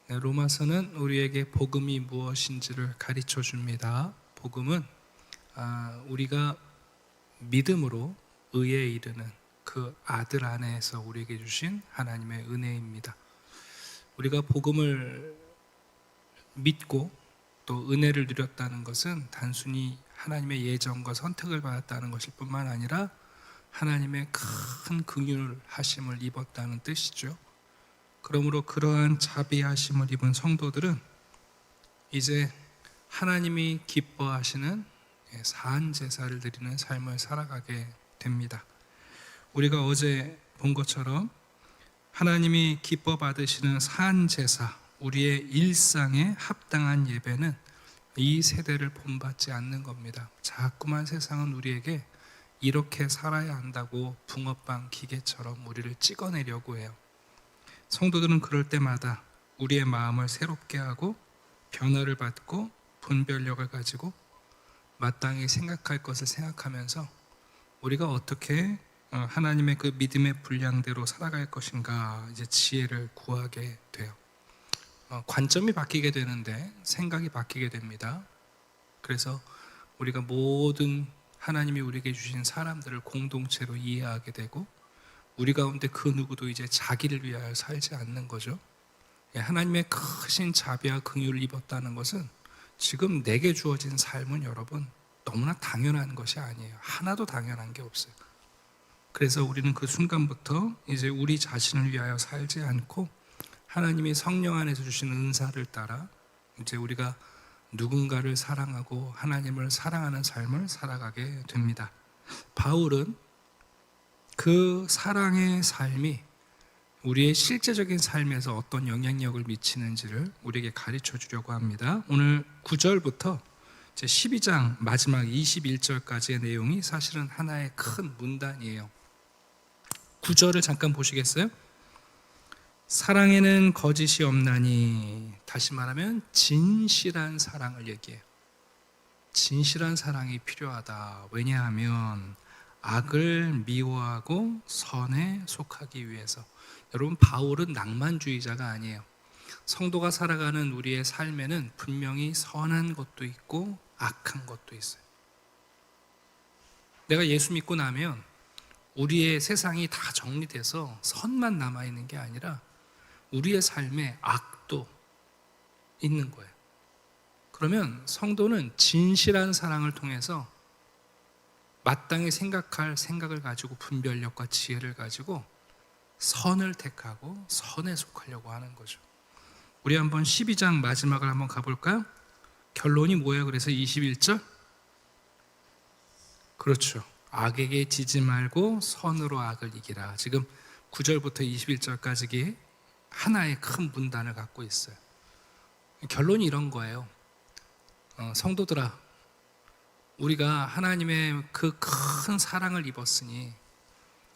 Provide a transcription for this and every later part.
네, 로마서는 우리에게 복음이 무엇인지를 가르쳐 줍니다. 복음은 우리가 믿음으로 의에 이르는 그 아들 안에서 우리에게 주신 하나님의 은혜입니다. 우리가 복음을 믿고 또 은혜를 누렸다는 것은 단순히 하나님의 예정과 선택을 받았다는 것일 뿐만 아니라 하나님의 큰 긍휼하심을 입었다는 뜻이죠. 그러므로 그러한 자비하심을 입은 성도들은 이제 하나님이 기뻐하시는 사한 제사를 드리는 삶을 살아가게 됩니다. 우리가 어제 본 것처럼 하나님이 기뻐 받으시는 사한 제사, 우리의 일상에 합당한 예배는 이 세대를 본받지 않는 겁니다. 자꾸만 세상은 우리에게 이렇게 살아야 한다고 붕어빵 기계처럼 우리를 찍어내려고 해요. 성도들은 그럴 때마다 우리의 마음을 새롭게 하고 변화를 받고 분별력을 가지고 마땅히 생각할 것을 생각하면서 우리가 어떻게 하나님의 그 믿음의 분량대로 살아갈 것인가 이제 지혜를 구하게 돼요. 관점이 바뀌게 되는데 생각이 바뀌게 됩니다. 그래서 우리가 모든 하나님이 우리에게 주신 사람들을 공동체로 이해하게 되고 우리 가운데 그 누구도 이제 자기를 위하여 살지 않는 거죠. 하나님의 크신 자비와 긍휼을 입었다는 것은 지금 내게 주어진 삶은 여러분 너무나 당연한 것이 아니에요. 하나도 당연한 게 없어요. 그래서 우리는 그 순간부터 이제 우리 자신을 위하여 살지 않고 하나님이 성령 안에서 주신 은사를 따라 이제 우리가 누군가를 사랑하고 하나님을 사랑하는 삶을 살아가게 됩니다. 바울은 그 사랑의 삶이 우리의 실제적인 삶에서 어떤 영향력을 미치는지를 우리에게 가르쳐 주려고 합니다. 오늘 9절부터 12장 마지막 21절까지의 내용이 사실은 하나의 큰 문단이에요. 9절을 잠깐 보시겠어요? 사랑에는 거짓이 없나니, 다시 말하면 진실한 사랑을 얘기해요. 진실한 사랑이 필요하다. 왜냐하면 악을 미워하고 선에 속하기 위해서. 여러분, 바울은 낭만주의자가 아니에요. 성도가 살아가는 우리의 삶에는 분명히 선한 것도 있고 악한 것도 있어요. 내가 예수 믿고 나면 우리의 세상이 다 정리돼서 선만 남아있는 게 아니라 우리의 삶에 악도 있는 거예요. 그러면 성도는 진실한 사랑을 통해서 마땅히 생각할 생각을 가지고 분별력과 지혜를 가지고 선을 택하고 선에 속하려고 하는 거죠. 우리 한번 12장 마지막을 한번 가볼까요? 결론이 뭐예요? 그래서 21절? 그렇죠. 악에게 지지 말고 선으로 악을 이기라. 지금 9절부터 21절까지 하나의 큰 문단을 갖고 있어요. 결론이 이런 거예요. 성도들아, 우리가 하나님의 그 큰 사랑을 입었으니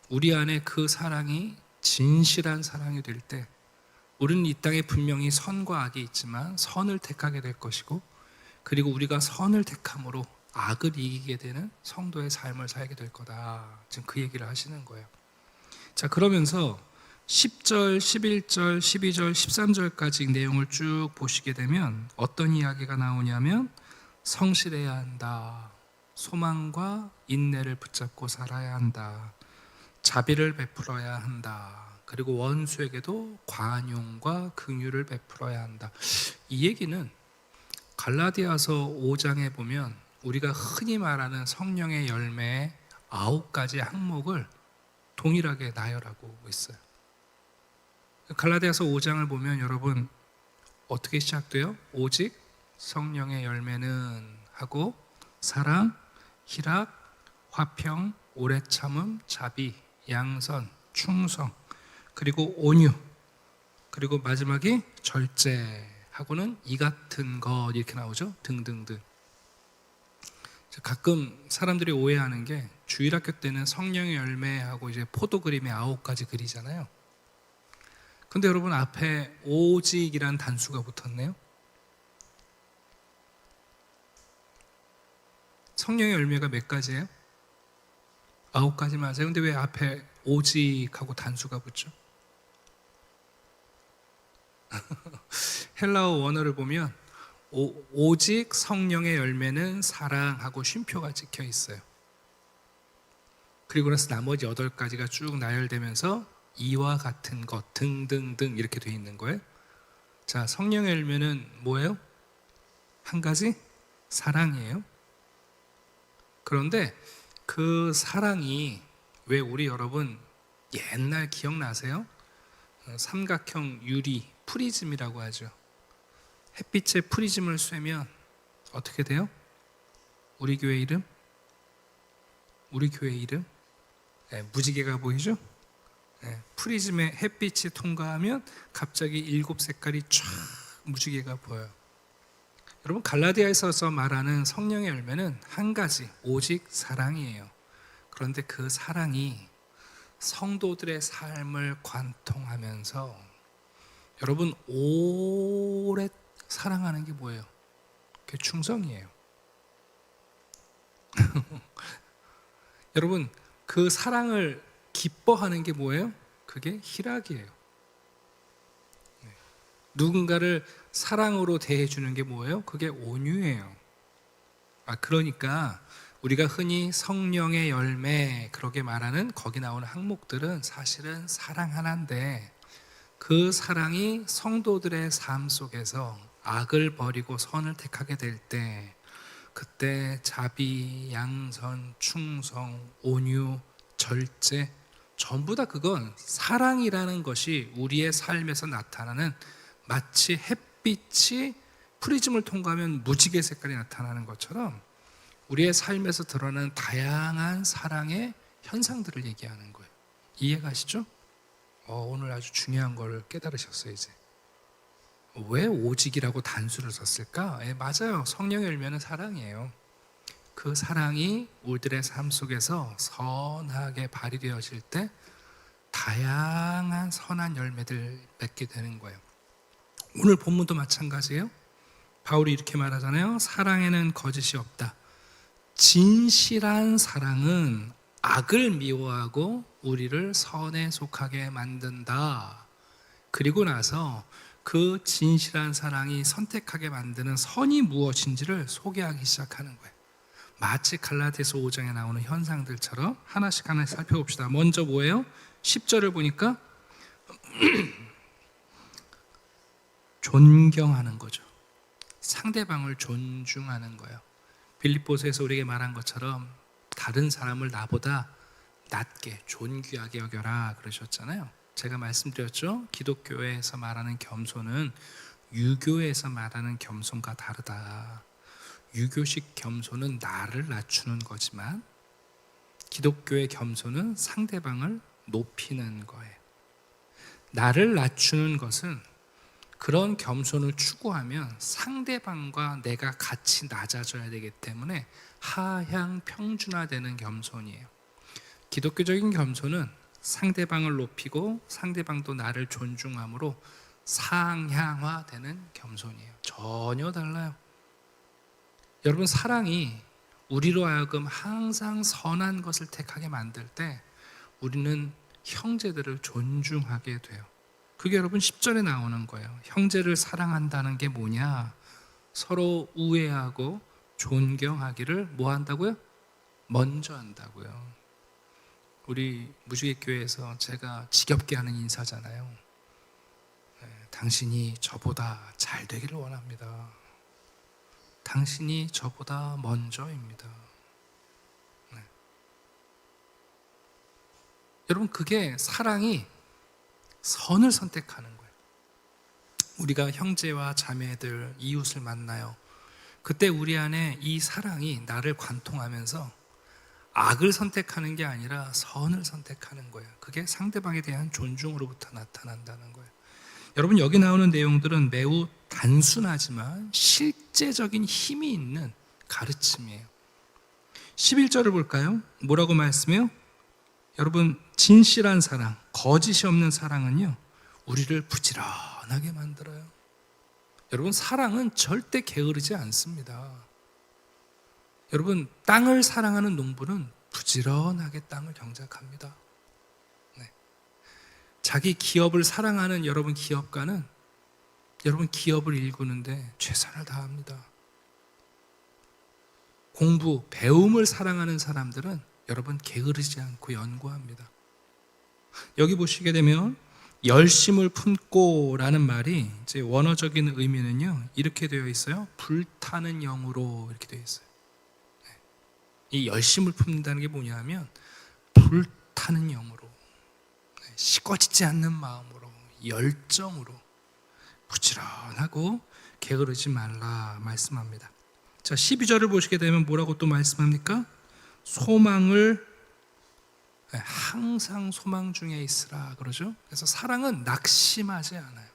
우리 안에 그 사랑이 진실한 사랑이 될 때 우리는 이 땅에 분명히 선과 악이 있지만 선을 택하게 될 것이고, 그리고 우리가 선을 택함으로 악을 이기게 되는 성도의 삶을 살게 될 거다. 지금 그 얘기를 하시는 거예요. 자, 그러면서 10절, 11절, 12절, 13절까지 내용을 쭉 보시게 되면 어떤 이야기가 나오냐면 성실해야 한다. 소망과 인내를 붙잡고 살아야 한다. 자비를 베풀어야 한다. 그리고 원수에게도 관용과 긍휼을 베풀어야 한다. 이 얘기는 갈라디아서 5장에 보면 우리가 흔히 말하는 성령의 열매의 9가지 항목을 동일하게 나열하고 있어요. 갈라디아서 5장을 보면 여러분 어떻게 시작돼요? 오직 성령의 열매는 하고 사랑, 희락, 화평, 오래 참음, 자비, 양선, 충성, 그리고 온유, 그리고 마지막이 절제하고는 이 같은 것 이렇게 나오죠. 등등등. 가끔 사람들이 오해하는 게 주일학교 때는 성령의 열매하고 이제 포도 그림의 9가지 그리잖아요. 근데 여러분 앞에 오직이란 단수가 붙었네요. 성령의 열매가 몇 가지예요? 9가지 맞아요. 근데 왜 앞에 오직하고 단수가 붙죠? 헬라어 원어를 보면 오직 성령의 열매는 사랑하고 쉼표가 찍혀 있어요. 그리고 나서 나머지 8가지가 쭉 나열되면서 이와 같은 것 등등등 이렇게 돼 있는 거예요. 자, 성령의 열매는 뭐예요? 한 가지? 사랑이에요. 그런데 그 사랑이 왜 우리 여러분 옛날 기억나세요? 삼각형 유리 프리즘이라고 하죠. 햇빛에 프리즘을 쐬면 어떻게 돼요? 우리 교회 이름? 네, 무지개가 보이죠? 네, 프리즘에 햇빛이 통과하면 갑자기 7색깔이 쫙 무지개가 보여요. 여러분, 갈라디아에서 말하는 성령의 열매는 한 가지, 오직 사랑이에요. 그런데 그 사랑이 성도들의 삶을 관통하면서 여러분 오래 사랑하는 게 뭐예요? 그게 충성이에요. 여러분, 그 사랑을 기뻐하는 게 뭐예요? 그게 희락이에요. 누군가를 사랑으로 대해주는 게 뭐예요? 그게 온유예요. 그러니까 우리가 흔히 성령의 열매 그렇게 말하는 거기 나오는 항목들은 사실은 사랑 하나인데, 그 사랑이 성도들의 삶 속에서 악을 버리고 선을 택하게 될 때, 그때 자비, 양선, 충성, 온유, 절제, 전부 다 그건 사랑이라는 것이 우리의 삶에서 나타나는, 마치 햇빛이 프리즘을 통과하면 무지개 색깔이 나타나는 것처럼 우리의 삶에서 드러나는 다양한 사랑의 현상들을 얘기하는 거예요. 이해가시죠? 오늘 아주 중요한 걸 깨달으셨어요. 이제 왜 오직이라고 단수를 썼을까? 맞아요. 성령의 열매는 사랑이에요. 그 사랑이 우리들의 삶 속에서 선하게 발휘되어질 때 다양한 선한 열매들 맺게 되는 거예요. 오늘 본문도 마찬가지예요. 바울이 이렇게 말하잖아요. 사랑에는 거짓이 없다. 진실한 사랑은 악을 미워하고 우리를 선에 속하게 만든다. 그리고 나서 그 진실한 사랑이 선택하게 만드는 선이 무엇인지를 소개하기 시작하는 거예요. 마치 갈라디아서 5장에 나오는 현상들처럼 하나씩 살펴봅시다. 먼저 뭐예요? 10절을 보니까 존경하는 거죠. 상대방을 존중하는 거예요. 빌립보서에서 우리에게 말한 것처럼 다른 사람을 나보다 낮게 존귀하게 여겨라 그러셨잖아요. 제가 말씀드렸죠. 기독교에서 말하는 겸손은 유교에서 말하는 겸손과 다르다. 유교식 겸손은 나를 낮추는 거지만 기독교의 겸손은 상대방을 높이는 거예요. 나를 낮추는 것은 그런 겸손을 추구하면 상대방과 내가 같이 낮아져야 되기 때문에 하향 평준화되는 겸손이에요. 기독교적인 겸손은 상대방을 높이고 상대방도 나를 존중함으로 상향화되는 겸손이에요. 전혀 달라요. 여러분, 사랑이 우리로 하여금 항상 선한 것을 택하게 만들 때 우리는 형제들을 존중하게 돼요. 그게 여러분 10절에 나오는 거예요. 형제를 사랑한다는 게 뭐냐? 서로 우애하고 존경하기를 뭐 한다고요? 먼저 한다고요. 우리 무지개교회에서 제가 지겹게 하는 인사잖아요. 당신이 저보다 잘 되기를 원합니다. 당신이 저보다 먼저입니다. 네. 여러분, 그게 사랑이 선을 선택하는 거예요. 우리가 형제와 자매들, 이웃을 만나요. 그때 우리 안에 이 사랑이 나를 관통하면서 악을 선택하는 게 아니라 선을 선택하는 거예요. 그게 상대방에 대한 존중으로부터 나타난다는 거예요. 여러분, 여기 나오는 내용들은 매우 단순하지만 실제적인 힘이 있는 가르침이에요. 11절을 볼까요? 뭐라고 말씀해요? 여러분, 진실한 사랑, 거짓이 없는 사랑은요, 우리를 부지런하게 만들어요. 여러분, 사랑은 절대 게으르지 않습니다. 여러분, 땅을 사랑하는 농부는 부지런하게 땅을 경작합니다. 네. 자기 기업을 사랑하는 여러분 기업가는 여러분 기업을 일구는데 최선을 다합니다. 공부, 배움을 사랑하는 사람들은 여러분 게으르지 않고 연구합니다. 여기 보시게 되면 열심을 품고라는 말이 이제 원어적인 의미는요 이렇게 되어 있어요. 불타는 영으로 이렇게 되어 있어요. 이 열심을 품는다는 게 뭐냐면 불타는 영으로, 식어지지 않는 마음으로, 열정으로 부지런하고 게으르지 말라 말씀합니다. 자, 12절을 보시게 되면 뭐라고 또 말씀합니까? 소망을 항상 소망 중에 있으라 그러죠. 그래서 사랑은 낙심하지 않아요.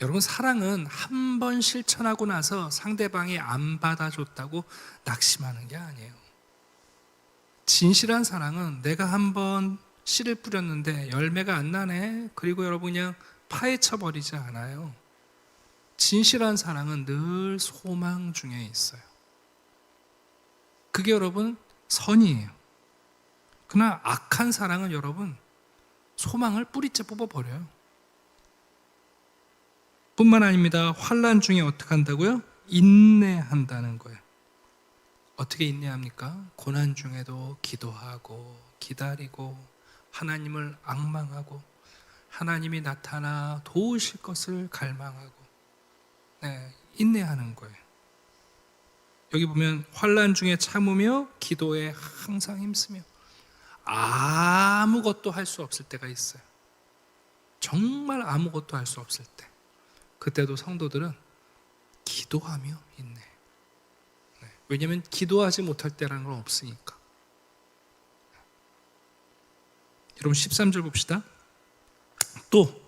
여러분 사랑은 한 번 실천하고 나서 상대방이 안 받아줬다고 낙심하는 게 아니에요. 진실한 사랑은 내가 한 번 씨를 뿌렸는데 열매가 안 나네, 그리고 여러분 그냥 파헤쳐 버리지 않아요. 진실한 사랑은 늘 소망 중에 있어요. 그게 여러분 선이에요. 그러나 악한 사랑은 여러분 소망을 뿌리째 뽑아버려요. 뿐만 아닙니다. 환난 중에 어떻게 한다고요? 인내한다는 거예요. 어떻게 인내합니까? 고난 중에도 기도하고 기다리고 하나님을 앙망하고 하나님이 나타나 도우실 것을 갈망하고 인내하는 거예요. 여기 보면 환난 중에 참으며 기도에 항상 힘쓰며. 아무것도 할 수 없을 때가 있어요. 정말 아무것도 할 수 없을 때. 그때도 성도들은 기도하며 있네. 왜냐하면 기도하지 못할 때라는 건 없으니까. 여러분 13절 봅시다. 또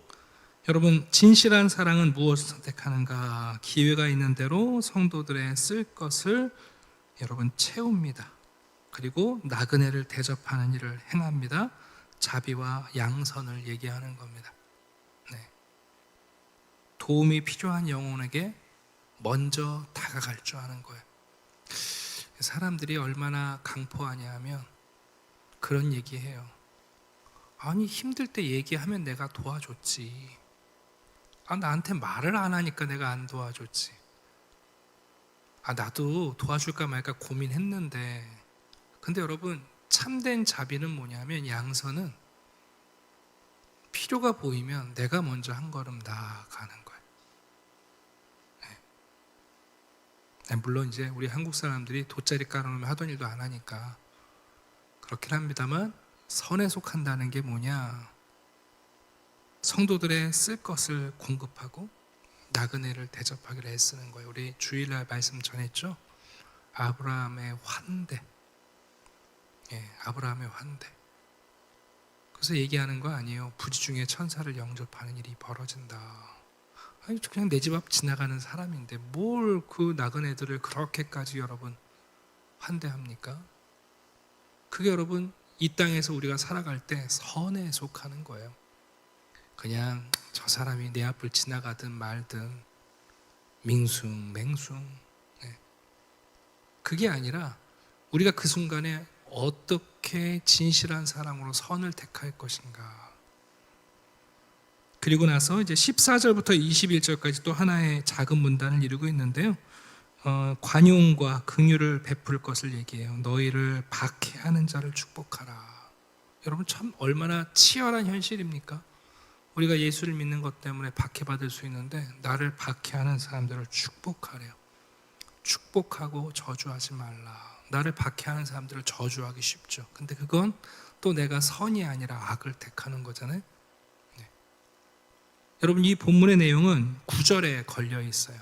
여러분 진실한 사랑은 무엇을 선택하는가? 기회가 있는 대로 성도들의 쓸 것을 여러분 채웁니다. 그리고 나그네를 대접하는 일을 행합니다. 자비와 양선을 얘기하는 겁니다. 도움이 필요한 영혼에게 먼저 다가갈 줄 아는 거예요. 사람들이 얼마나 강포하냐 하면 그런 얘기해요. 아니 힘들 때 얘기하면 내가 도와줬지. 나한테 말을 안 하니까 내가 안 도와줬지. 나도 도와줄까 말까 고민했는데. 근데 여러분 참된 자비는 뭐냐면 양선은 필요가 보이면 내가 먼저 한 걸음 나아가는 거예요. 물론 이제 우리 한국 사람들이 돗자리 깔아놓으면 하던 일도 안 하니까 그렇긴 합니다만, 선에 속한다는 게 뭐냐? 성도들의 쓸 것을 공급하고 나그네를 대접하기로 애쓰는 거예요. 우리 주일날 말씀 전했죠? 아브라함의 환대. 아브라함의 환대. 그래서 얘기하는 거 아니에요. 부지 중에 천사를 영접하는 일이 벌어진다. 아니 그냥 내 집 앞 지나가는 사람인데 뭘 그 나그네들을 그렇게까지 여러분 환대합니까? 그게 여러분 이 땅에서 우리가 살아갈 때 선에 속하는 거예요. 그냥 저 사람이 내 앞을 지나가든 말든 맹숭 그게 아니라 우리가 그 순간에 어떻게 진실한 사랑으로 선을 택할 것인가. 그리고 나서 이제 14절부터 21절까지 또 하나의 작은 문단을 이루고 있는데요. 관용과 긍휼을 베풀 것을 얘기해요. 너희를 박해하는 자를 축복하라. 여러분 참 얼마나 치열한 현실입니까? 우리가 예수를 믿는 것 때문에 박해받을 수 있는데 나를 박해하는 사람들을 축복하래요. 축복하고 저주하지 말라. 나를 박해하는 사람들을 저주하기 쉽죠. 근데 그건 또 내가 선이 아니라 악을 택하는 거잖아요. 여러분 이 본문의 내용은 9절에 걸려 있어요.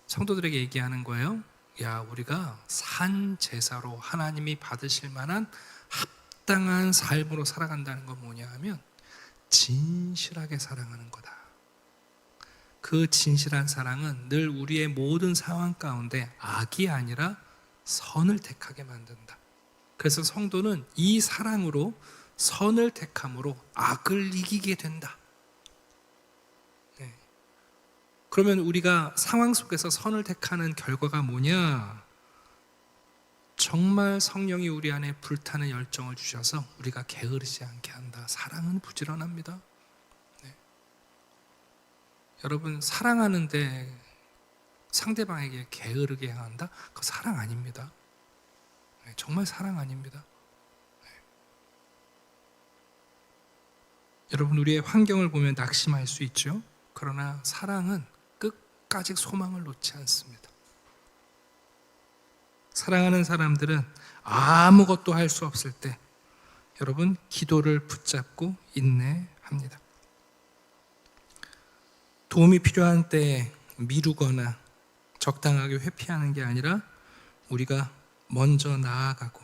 성도들에게 얘기하는 거예요. 야, 우리가 산 제사로 하나님이 받으실 만한 합당한 삶으로 살아간다는 건 뭐냐 하면 진실하게 사랑하는 거다. 그 진실한 사랑은 늘 우리의 모든 상황 가운데 악이 아니라 선을 택하게 만든다. 그래서 성도는 이 사랑으로 선을 택함으로 악을 이기게 된다. 그러면 우리가 상황 속에서 선을 택하는 결과가 뭐냐? 정말 성령이 우리 안에 불타는 열정을 주셔서 우리가 게으르지 않게 한다. 사랑은 부지런합니다. 여러분, 사랑하는데 상대방에게 게으르게 행한다? 그거 사랑 아닙니다. 정말 사랑 아닙니다. 여러분, 우리의 환경을 보면 낙심할 수 있죠. 그러나 사랑은 끝까지 소망을 놓지 않습니다. 사랑하는 사람들은 아무것도 할 수 없을 때 여러분, 기도를 붙잡고 인내합니다. 도움이 필요한 때에 미루거나 적당하게 회피하는 게 아니라 우리가 먼저 나아가고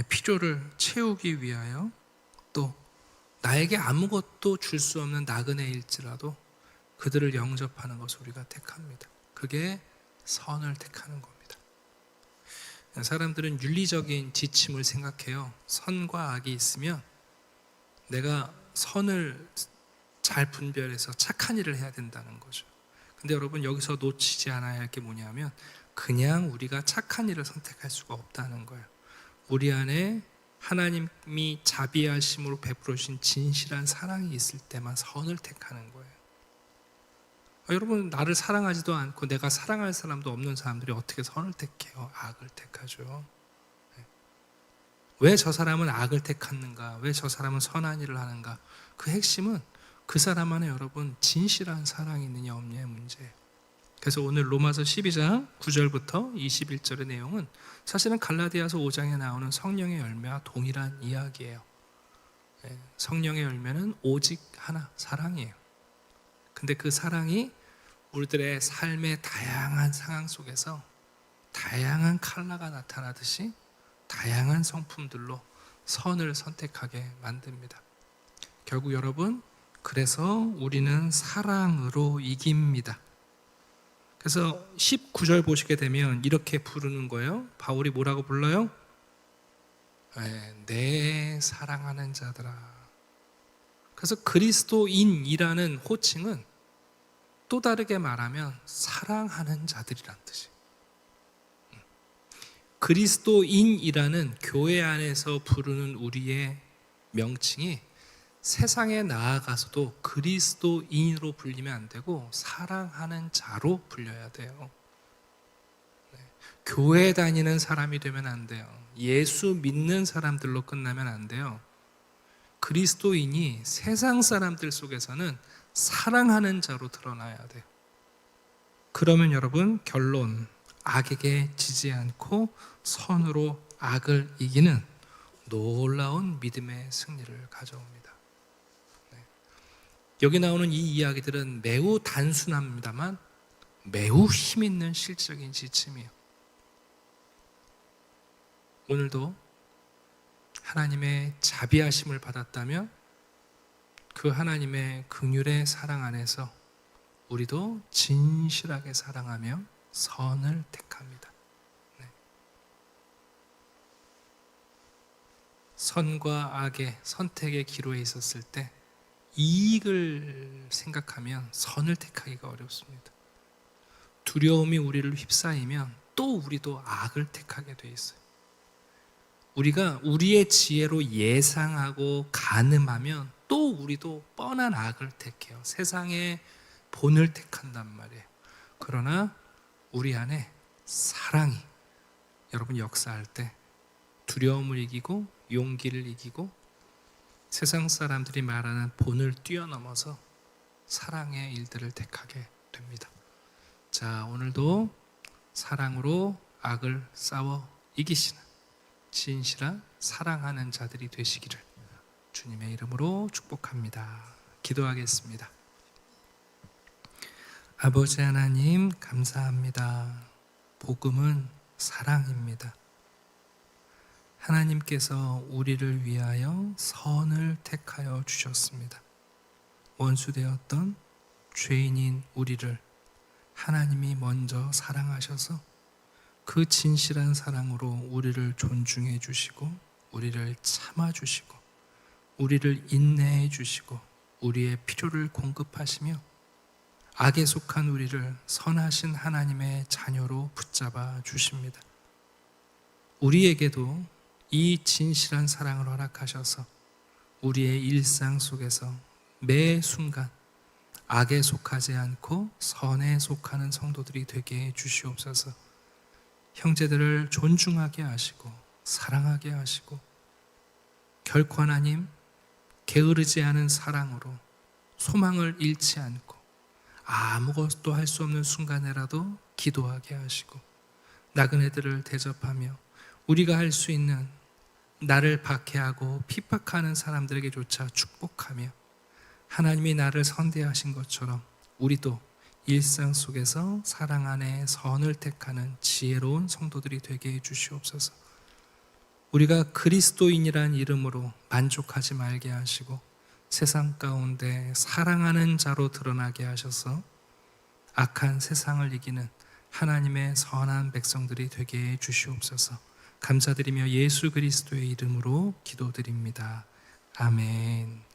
필요를 채우기 위하여, 또 나에게 아무것도 줄 수 없는 나그네일지라도 그들을 영접하는 것을 우리가 택합니다. 그게 선을 택하는 겁니다. 사람들은 윤리적인 지침을 생각해요. 선과 악이 있으면 내가 선을 잘 분별해서 착한 일을 해야 된다는 거죠. 근데 여러분, 여기서 놓치지 않아야 할 게 뭐냐면 그냥 우리가 착한 일을 선택할 수가 없다는 거예요. 우리 안에 하나님이 자비하심으로 베풀어 주신 진실한 사랑이 있을 때만 선을 택하는 거예요. 여러분, 나를 사랑하지도 않고 내가 사랑할 사람도 없는 사람들이 어떻게 선을 택해요? 악을 택하죠. 왜 저 사람은 악을 택하는가? 왜 저 사람은 선한 일을 하는가? 그 핵심은 그 사람 안에 여러분 진실한 사랑이 있느냐 없느냐의 문제예요. 그래서 오늘 로마서 12장 9절부터 21절의 내용은 사실은 갈라디아서 5장에 나오는 성령의 열매와 동일한 이야기예요. 성령의 열매는 오직 하나, 사랑이에요. 근데 그 사랑이 우리들의 삶의 다양한 상황 속에서 다양한 컬러가 나타나듯이 다양한 성품들로 선을 선택하게 만듭니다. 결국 여러분, 그래서 우리는 사랑으로 이깁니다. 그래서 19절 보시게 되면 이렇게 부르는 거예요. 바울이 뭐라고 불러요? 내 사랑하는 자들아. 그래서 그리스도인이라는 호칭은 또 다르게 말하면 사랑하는 자들이란 뜻이에요. 그리스도인이라는 교회 안에서 부르는 우리의 명칭이 세상에 나아가서도 그리스도인으로 불리면 안 되고 사랑하는 자로 불려야 돼요. 교회 다니는 사람이 되면 안 돼요. 예수 믿는 사람들로 끝나면 안 돼요. 그리스도인이 세상 사람들 속에서는 사랑하는 자로 드러나야 돼요. 그러면 여러분, 결론, 악에게 지지 않고 선으로 악을 이기는 놀라운 믿음의 승리를 가져옵니다. 여기 나오는 이 이야기들은 매우 단순합니다만 매우 힘있는 실적인 지침이에요. 오늘도 하나님의 자비하심을 받았다면 그 하나님의 긍휼의 사랑 안에서 우리도 진실하게 사랑하며 선을 택합니다. 선과 악의 선택의 기로에 있었을 때 이익을 생각하면 선을 택하기가 어렵습니다. 두려움이 우리를 휩싸이면 또 우리도 악을 택하게 돼 있어요. 우리가 우리의 지혜로 예상하고 가늠하면 또 우리도 뻔한 악을 택해요. 세상의 본을 택한단 말이에요. 그러나 우리 안에 사랑이 여러분 역사할 때 두려움을 이기고 용기를 이기고 세상 사람들이 말하는 본을 뛰어넘어서 사랑의 일들을 택하게 됩니다. 자, 오늘도 사랑으로 악을 싸워 이기시는 진실한 사랑하는 자들이 되시기를 주님의 이름으로 축복합니다. 기도하겠습니다. 아버지 하나님, 감사합니다. 복음은 사랑입니다. 하나님께서 우리를 위하여 선을 택하여 주셨습니다. 원수되었던 죄인인 우리를 하나님이 먼저 사랑하셔서 그 진실한 사랑으로 우리를 존중해 주시고 우리를 참아 주시고 우리를 인내해 주시고 우리의 필요를 공급하시며 악에 속한 우리를 선하신 하나님의 자녀로 붙잡아 주십니다. 우리에게도 이 진실한 사랑을 허락하셔서 우리의 일상 속에서 매 순간 악에 속하지 않고 선에 속하는 성도들이 되게 해 주시옵소서. 형제들을 존중하게 하시고 사랑하게 하시고 결코 하나님 게으르지 않은 사랑으로 소망을 잃지 않고 아무것도 할 수 없는 순간에라도 기도하게 하시고 나그네들을 대접하며 우리가 할 수 있는 나를 박해하고 핍박하는 사람들에게조차 축복하며 하나님이 나를 선대하신 것처럼 우리도 일상 속에서 사랑 안에 선을 택하는 지혜로운 성도들이 되게 해 주시옵소서. 우리가 그리스도인이란 이름으로 만족하지 말게 하시고 세상 가운데 사랑하는 자로 드러나게 하셔서 악한 세상을 이기는 하나님의 선한 백성들이 되게 해 주시옵소서. 감사드리며 예수 그리스도의 이름으로 기도드립니다. 아멘.